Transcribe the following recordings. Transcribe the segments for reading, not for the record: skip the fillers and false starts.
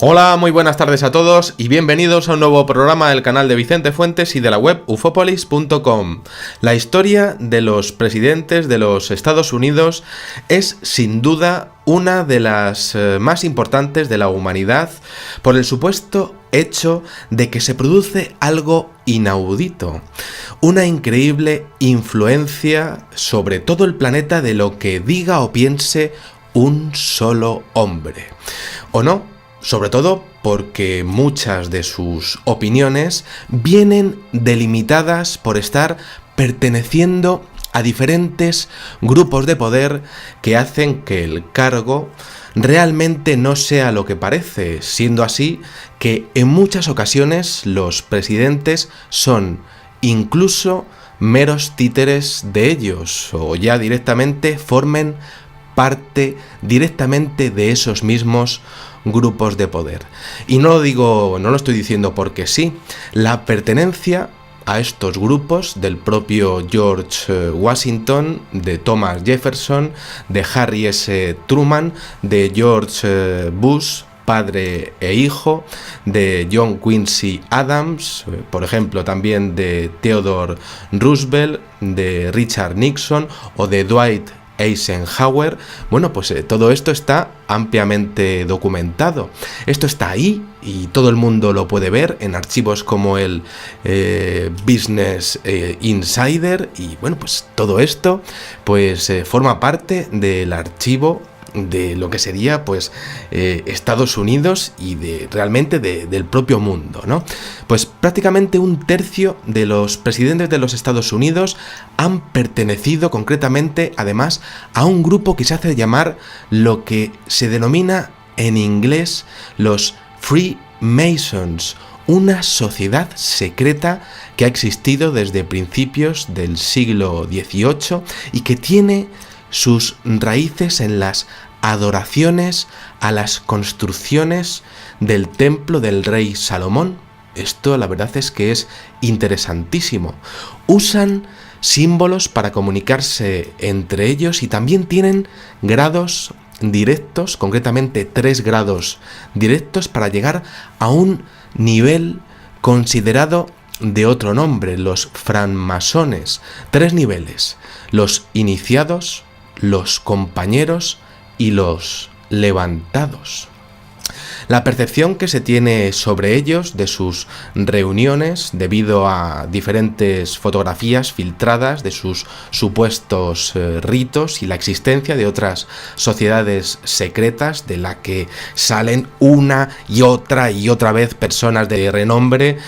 Hola, muy buenas tardes a todos y bienvenidos a un nuevo programa del canal de Vicente Fuentes y de la web ufopolis.com. La historia de los presidentes de los Estados Unidos es sin duda una de las más importantes de la humanidad por el supuesto hecho de que se produce algo inaudito, una increíble influencia sobre todo el planeta de lo que diga o piense un solo hombre. ¿O no? Sobre todo porque muchas de sus opiniones vienen delimitadas por estar perteneciendo a diferentes grupos de poder que hacen que el cargo realmente no sea lo que parece, siendo así que en muchas ocasiones los presidentes son incluso meros títeres de ellos o ya directamente formen parte directamente de esos mismos grupos de poder. Y no lo estoy diciendo porque sí, la pertenencia a estos grupos del propio George Washington, de Thomas Jefferson, de Harry S. Truman, de George Bush, padre e hijo, de John Quincy Adams, por ejemplo también de Theodore Roosevelt, de Richard Nixon o de Dwight Eisenhower. Bueno, pues todo esto está ampliamente documentado. Esto está ahí y todo el mundo lo puede ver en archivos como el Business Insider, y bueno, pues todo esto pues forma parte del archivo de lo que sería pues Estados Unidos y realmente del propio mundo, ¿no? Pues prácticamente un tercio de los presidentes de los Estados Unidos han pertenecido concretamente además a un grupo que se hace llamar lo que se denomina en inglés los Freemasons, una sociedad secreta que ha existido desde principios del siglo XVIII y que tiene sus raíces en las adoraciones a las construcciones del templo del rey Salomón. Esto la verdad es que es interesantísimo. Usan símbolos para comunicarse entre ellos y también tienen grados directos, concretamente 3 grados directos para llegar a un nivel considerado de otro nombre, los francmasones. 3 niveles: los iniciados, los compañeros y los levantados. La percepción que se tiene sobre ellos, de sus reuniones, debido a diferentes fotografías filtradas de sus supuestos ritos y la existencia de otras sociedades secretas de la que salen una y otra vez personas de renombre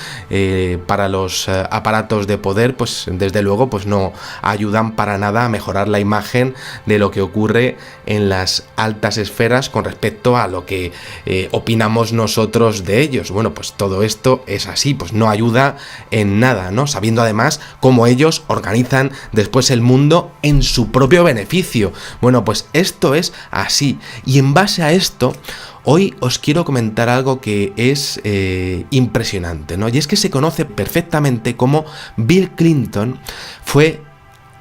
para los aparatos de poder, pues desde luego pues no ayudan para nada a mejorar la imagen de lo que ocurre en las altas esferas con respecto a lo que opinamos nosotros de ellos. Bueno, pues todo esto es así, pues no ayuda en nada, ¿no? Sabiendo además cómo ellos organizan después el mundo en su propio beneficio. Bueno, pues esto es así. Y en base a esto, hoy os quiero comentar algo que es impresionante, ¿no? Y es que se conoce perfectamente cómo Bill Clinton fue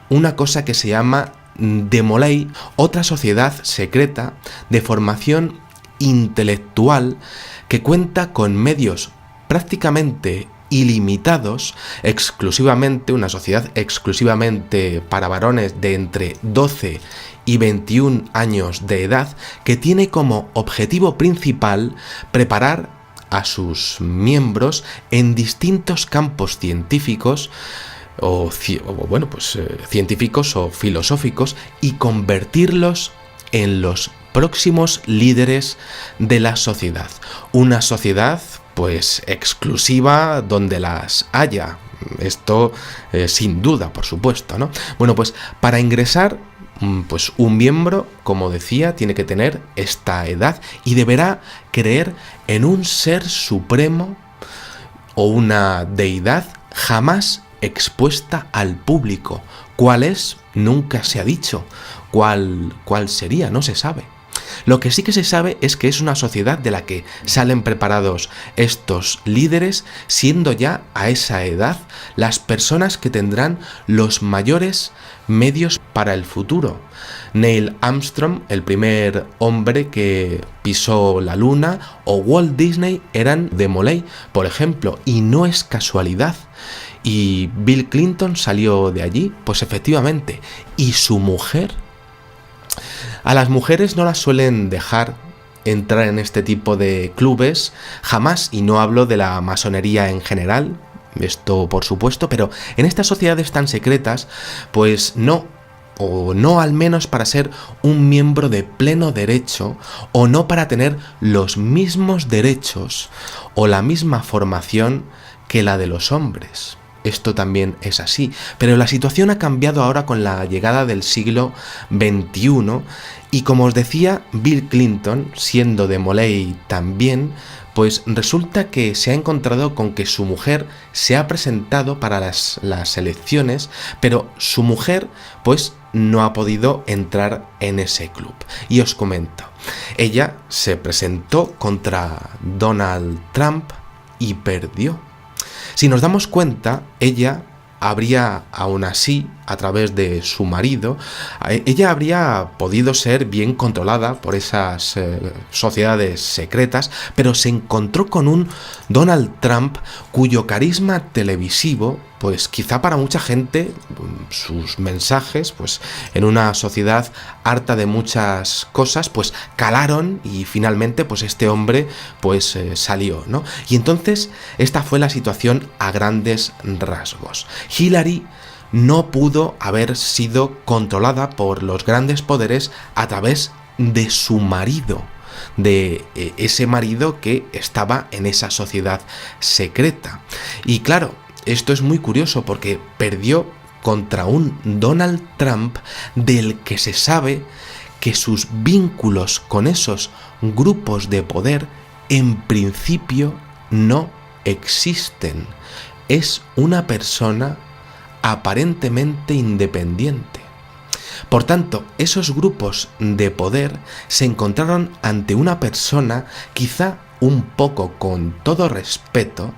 una cosa que se llama Demolay, otra sociedad secreta de formación intelectual que cuenta con medios prácticamente ilimitados, exclusivamente una sociedad exclusivamente para varones de entre 12 y 21 años de edad, que tiene como objetivo principal preparar a sus miembros en distintos campos científicos científicos o filosóficos y convertirlos en los próximos líderes de la sociedad. Una sociedad pues exclusiva donde las haya. Esto sin duda, por supuesto, ¿no? Bueno, pues para ingresar, pues un miembro, como decía, tiene que tener esta edad y deberá creer en un ser supremo o una deidad jamás expuesta al público. ¿Cuál es? Nunca se ha dicho. ¿Cuál sería? No se sabe. Lo que sí que se sabe es que es una sociedad de la que salen preparados estos líderes, siendo ya a esa edad las personas que tendrán los mayores medios para el futuro. Neil Armstrong, el primer hombre que pisó la luna, o Walt Disney eran de Moley, por ejemplo, y no es casualidad. ¿Y Bill Clinton salió de allí? Pues efectivamente. ¿Y su mujer? A las mujeres no las suelen dejar entrar en este tipo de clubes, jamás, y no hablo de la masonería en general, esto por supuesto, pero en estas sociedades tan secretas, pues no, o no al menos para ser un miembro de pleno derecho, o no para tener los mismos derechos o la misma formación que la de los hombres. Esto también es así, pero la situación ha cambiado ahora con la llegada del siglo XXI y, como os decía, Bill Clinton, siendo de Moley también, pues resulta que se ha encontrado con que su mujer se ha presentado para las elecciones, pero su mujer pues no ha podido entrar en ese club. Y os comento, ella se presentó contra Donald Trump y perdió. Si nos damos cuenta, ella habría, aún así, a través de su marido, ella habría podido ser bien controlada por esas sociedades secretas, pero se encontró con un Donald Trump cuyo carisma televisivo, pues quizá para mucha gente, sus mensajes, pues en una sociedad harta de muchas cosas, pues calaron y finalmente pues este hombre pues salió, ¿no? Y entonces esta fue la situación a grandes rasgos. Hillary no pudo haber sido controlada por los grandes poderes a través de su marido, de ese marido que estaba en esa sociedad secreta. Y claro, esto es muy curioso porque perdió contra un Donald Trump del que se sabe que sus vínculos con esos grupos de poder en principio no existen. Es una persona aparentemente independiente. Por tanto, esos grupos de poder se encontraron ante una persona quizá un poco, con todo respeto,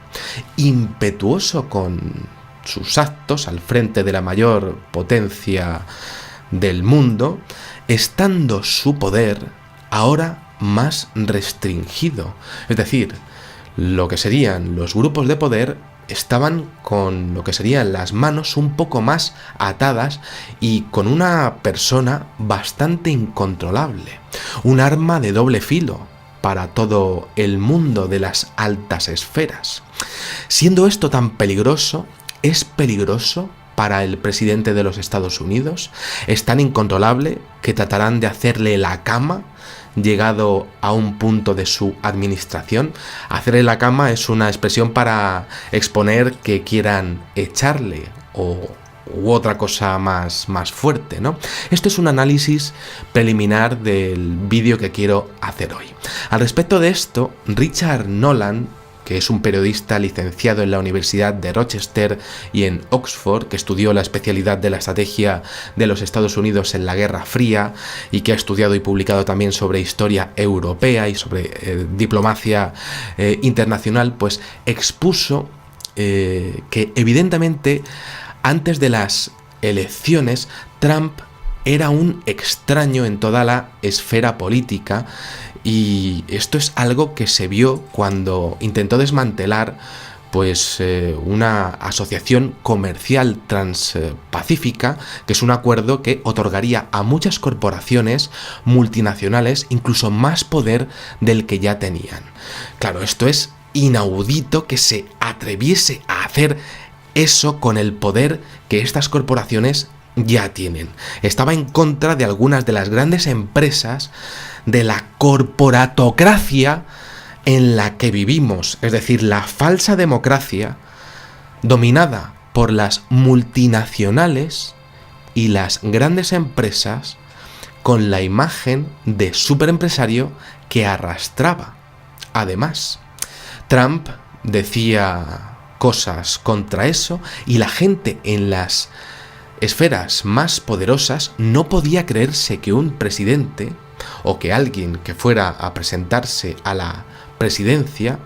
impetuoso con sus actos al frente de la mayor potencia del mundo, estando su poder ahora más restringido. Es decir, lo que serían los grupos de poder estaban con lo que serían las manos un poco más atadas y con una persona bastante incontrolable, un arma de doble filo para todo el mundo de las altas esferas. Siendo esto tan peligroso, es peligroso para el presidente de los Estados Unidos, es tan incontrolable que tratarán de hacerle la cama llegado a un punto de su administración. Hacerle la cama es una expresión para exponer que quieran echarle u otra cosa más fuerte, ¿no? Esto es un análisis preliminar del vídeo que quiero hacer hoy. Al respecto de esto, Richard Nolan, que es un periodista licenciado en la Universidad de Rochester y en Oxford, que estudió la especialidad de la estrategia de los Estados Unidos en la Guerra Fría y que ha estudiado y publicado también sobre historia europea y sobre diplomacia internacional, pues expuso que evidentemente antes de las elecciones Trump era un extraño en toda la esfera política. Y esto es algo que se vio cuando intentó desmantelar pues una asociación comercial transpacífica, que es un acuerdo que otorgaría a muchas corporaciones multinacionales incluso más poder del que ya tenían. Claro, esto es inaudito que se atreviese a hacer eso con el poder que estas corporaciones ya tienen. Estaba en contra de algunas de las grandes empresas de la corporatocracia en la que vivimos, es decir, la falsa democracia dominada por las multinacionales y las grandes empresas con la imagen de superempresario que arrastraba. Además, Trump decía cosas contra eso y la gente en las esferas más poderosas no podía creerse que un presidente o que alguien que fuera a presentarse a la presidencia,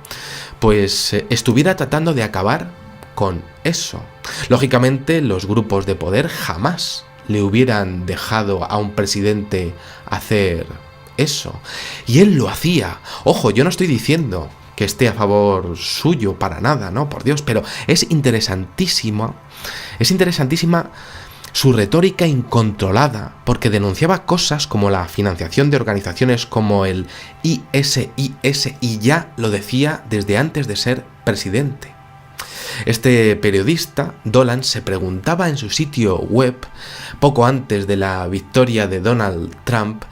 pues estuviera tratando de acabar con eso. Lógicamente, los grupos de poder jamás le hubieran dejado a un presidente hacer eso. Y él lo hacía. Ojo, yo no estoy diciendo que esté a favor suyo para nada, ¿no? Por Dios, pero es interesantísima su retórica incontrolada, porque denunciaba cosas como la financiación de organizaciones como el ISIS y ya lo decía desde antes de ser presidente. Este periodista, Dolan, se preguntaba en su sitio web, poco antes de la victoria de Donald Trump,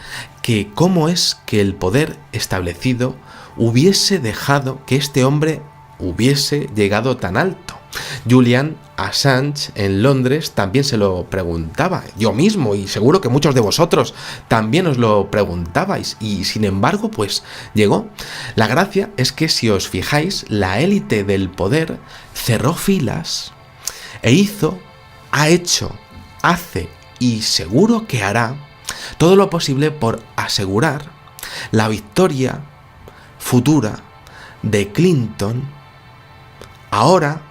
que cómo es que el poder establecido hubiese dejado que este hombre hubiese llegado tan alto. Julian Assange en Londres también se lo preguntaba, yo mismo, y seguro que muchos de vosotros también os lo preguntabais, y sin embargo pues llegó. La gracia es que, si os fijáis, la élite del poder cerró filas e ha hecho, hace y seguro que hará todo lo posible por asegurar la victoria futura de Clinton ahora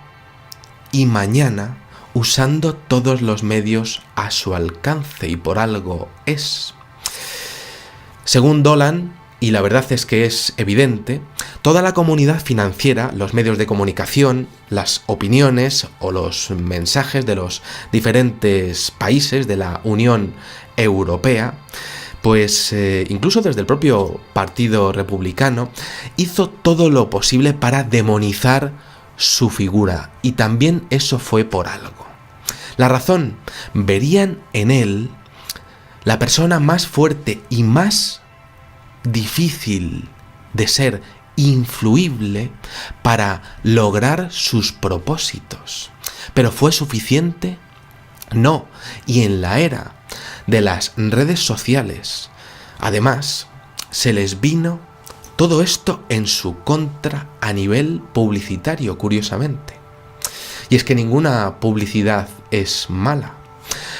y mañana, usando todos los medios a su alcance, y por algo es. Según Dolan, y la verdad es que es evidente, toda la comunidad financiera, los medios de comunicación, las opiniones o los mensajes de los diferentes países de la Unión Europea, pues incluso desde el propio Partido Republicano, hizo todo lo posible para demonizar su figura, y también eso fue por algo. La razón: verían en él la persona más fuerte y más difícil de ser influible para lograr sus propósitos. ¿Pero fue suficiente? No, y en la era de las redes sociales, además, se les vino todo esto en su contra a nivel publicitario, curiosamente. Y es que ninguna publicidad es mala.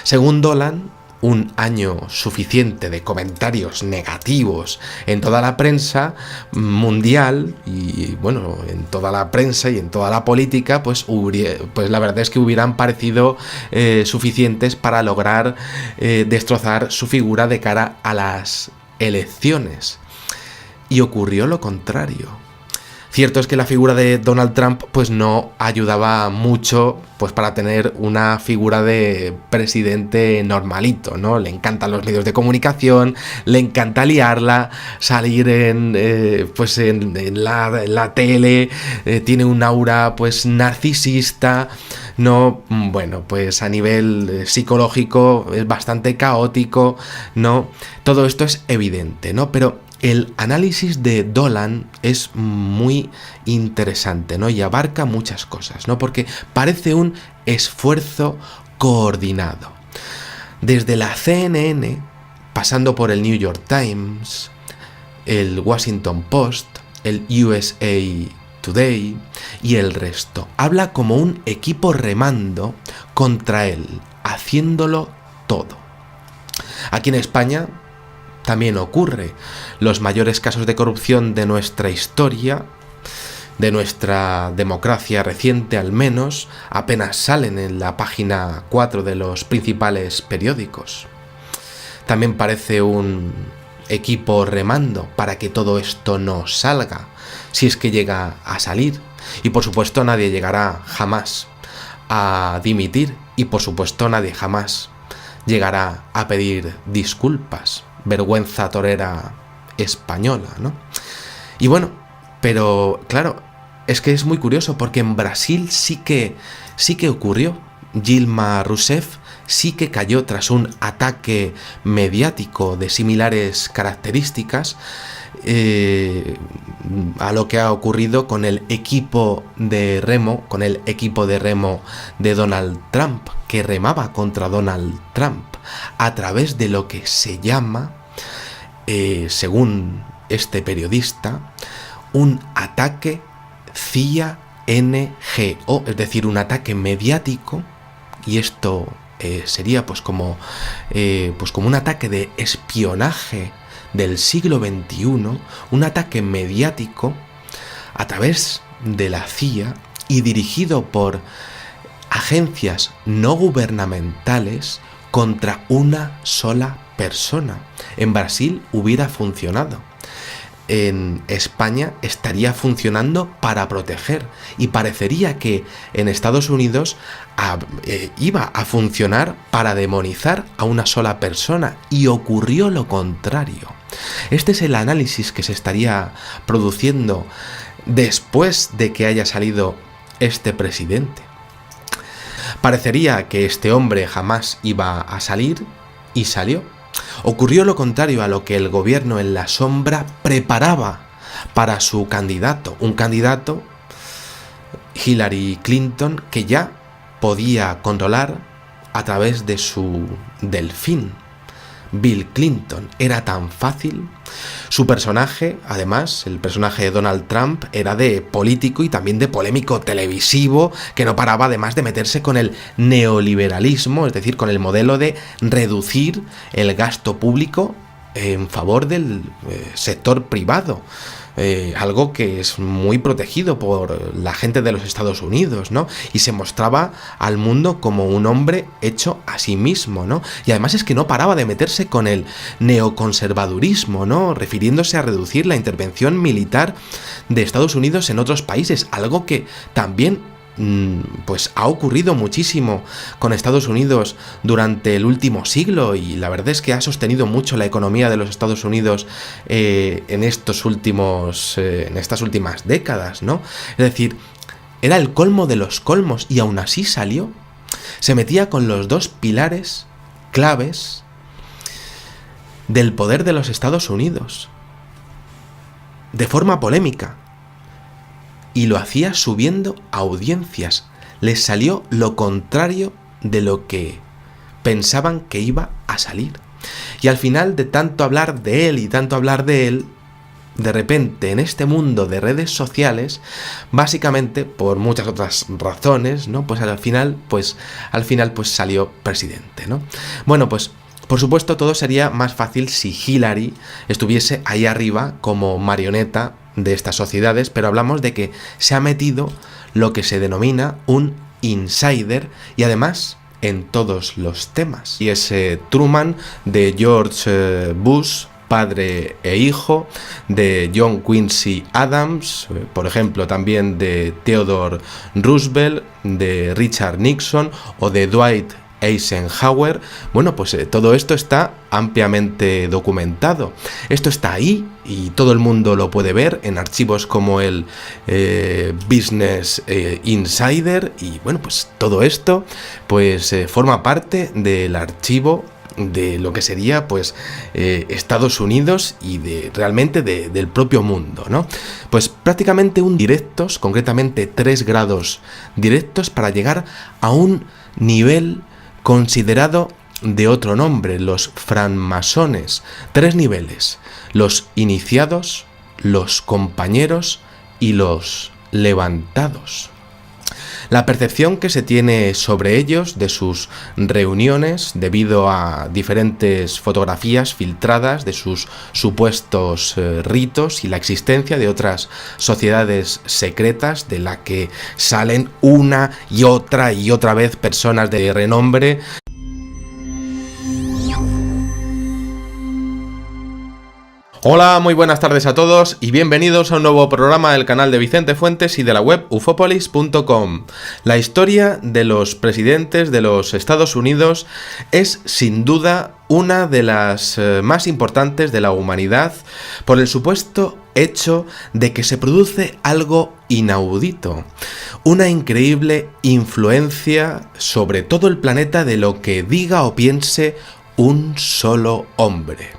Según Dolan, un año suficiente de comentarios negativos en toda la prensa mundial y, bueno, en toda la prensa y en toda la política, pues la verdad es que hubieran parecido suficientes para lograr destrozar su figura de cara a las elecciones. Y ocurrió lo contrario. Cierto es que la figura de Donald Trump pues no ayudaba mucho pues para tener una figura de presidente normalito, ¿no? Le encantan los medios de comunicación, le encanta liarla, salir en la tele, tiene un aura pues narcisista, ¿no? Bueno, pues a nivel psicológico es bastante caótico, ¿no? Todo esto es evidente, ¿no? Pero el análisis de Dolan es muy interesante, ¿no? Y abarca muchas cosas, ¿no? Porque parece un esfuerzo coordinado. Desde la CNN, pasando por el New York Times, el Washington Post, el USA Today y el resto. Habla como un equipo remando contra él, haciéndolo todo. Aquí en España también ocurre. Los mayores casos de corrupción de nuestra historia, de nuestra democracia reciente al menos, apenas salen en la página 4 de los principales periódicos. También parece un equipo remando para que todo esto no salga, si es que llega a salir. Y por supuesto nadie llegará jamás a dimitir, y por supuesto nadie jamás llegará a pedir disculpas. Vergüenza torera española, ¿no? Y bueno, pero claro, es que es muy curioso porque en Brasil sí que ocurrió. Dilma Rousseff sí que cayó tras un ataque mediático de similares características a lo que ha ocurrido con el equipo de remo, de Donald Trump, que remaba contra Donald Trump a través de lo que se llama, según este periodista, un ataque CIA-NGO, es decir, un ataque mediático, y esto sería pues como un ataque de espionaje del siglo XXI, un ataque mediático a través de la CIA y dirigido por agencias no gubernamentales contra una sola persona. En Brasil hubiera funcionado. En España estaría funcionando para proteger, y parecería que en Estados Unidos iba a funcionar para demonizar a una sola persona, y ocurrió lo contrario. Este es el análisis que se estaría produciendo después de que haya salido este presidente. Parecería que este hombre jamás iba a salir, y salió. Ocurrió lo contrario a lo que el gobierno en la sombra preparaba para su candidato, un candidato, Hillary Clinton, que ya podía controlar a través de su delfín, Bill Clinton. Era tan fácil. Su personaje, además, el personaje de Donald Trump, era de político y también de polémico televisivo, que no paraba además de meterse con el neoliberalismo, es decir, con el modelo de reducir el gasto público en favor del sector privado. Algo que es muy protegido por la gente de los Estados Unidos, ¿no? Y se mostraba al mundo como un hombre hecho a sí mismo, ¿no? Y además es que no paraba de meterse con el neoconservadurismo, ¿no? Refiriéndose a reducir la intervención militar de Estados Unidos en otros países, algo que también pues ha ocurrido muchísimo con Estados Unidos durante el último siglo, y la verdad es que ha sostenido mucho la economía de los Estados Unidos en estas últimas décadas, ¿no? Es decir, era el colmo de los colmos, y aún así salió. Se metía con los dos pilares claves del poder de los Estados Unidos de forma polémica. Y lo hacía subiendo audiencias. Les salió lo contrario de lo que pensaban que iba a salir. Y al final, de tanto hablar de él y tanto hablar de él, de repente en este mundo de redes sociales, básicamente por muchas otras razones, ¿no? Pues al final salió presidente, ¿no? Bueno, pues por supuesto todo sería más fácil si Hillary estuviese ahí arriba como marioneta de estas sociedades, pero hablamos de que se ha metido lo que se denomina un insider, y además en todos los temas. Y es Truman, de George Bush, padre e hijo, de John Quincy Adams, por ejemplo, también de Theodore Roosevelt, de Richard Nixon o de Dwight Eisenhower. Bueno, pues todo esto está ampliamente documentado. Esto está ahí y todo el mundo lo puede ver en archivos como el Business Insider, y bueno, pues todo esto pues forma parte del archivo de lo que sería pues Estados Unidos y realmente del propio mundo, ¿no? Pues prácticamente directos, concretamente 3 grados directos para llegar a un nivel considerado de otro nombre, los francmasones. 3 niveles: los iniciados, los compañeros y los levantados. La percepción que se tiene sobre ellos, de sus reuniones, debido a diferentes fotografías filtradas de sus supuestos ritos y la existencia de otras sociedades secretas de la que salen una y otra vez personas de renombre. Hola, muy buenas tardes a todos y bienvenidos a un nuevo programa del canal de Vicente Fuentes y de la web ufopolis.com. La historia de los presidentes de los Estados Unidos es sin duda una de las más importantes de la humanidad, por el supuesto hecho de que se produce algo inaudito, una increíble influencia sobre todo el planeta de lo que diga o piense un solo hombre.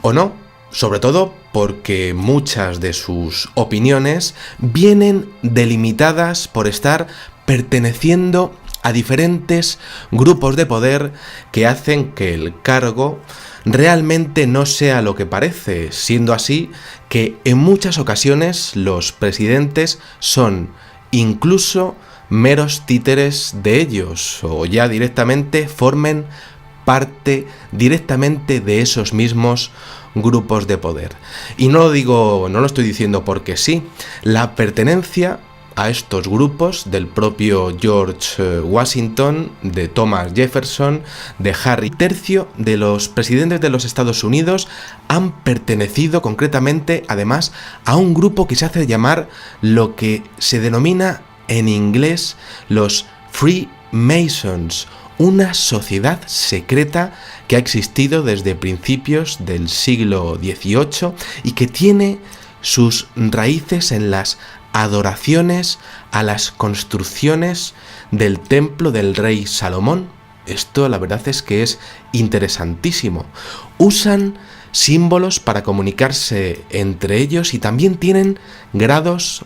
¿O no? Sobre todo porque muchas de sus opiniones vienen delimitadas por estar perteneciendo a diferentes grupos de poder que hacen que el cargo realmente no sea lo que parece, siendo así que en muchas ocasiones los presidentes son incluso meros títeres de ellos, o ya directamente formen parte directamente de esos mismos grupos de poder. Y no lo estoy diciendo porque sí. La pertenencia a estos grupos del propio George Washington, de Thomas Jefferson, de Harry III, de los presidentes de los Estados Unidos, han pertenecido concretamente, además, a un grupo que se hace llamar lo que se denomina en inglés los Freemasons, una sociedad secreta que ha existido desde principios del siglo XVIII y que tiene sus raíces en las adoraciones a las construcciones del templo del rey Salomón. Esto la verdad es que es interesantísimo. Usan símbolos para comunicarse entre ellos y también tienen grados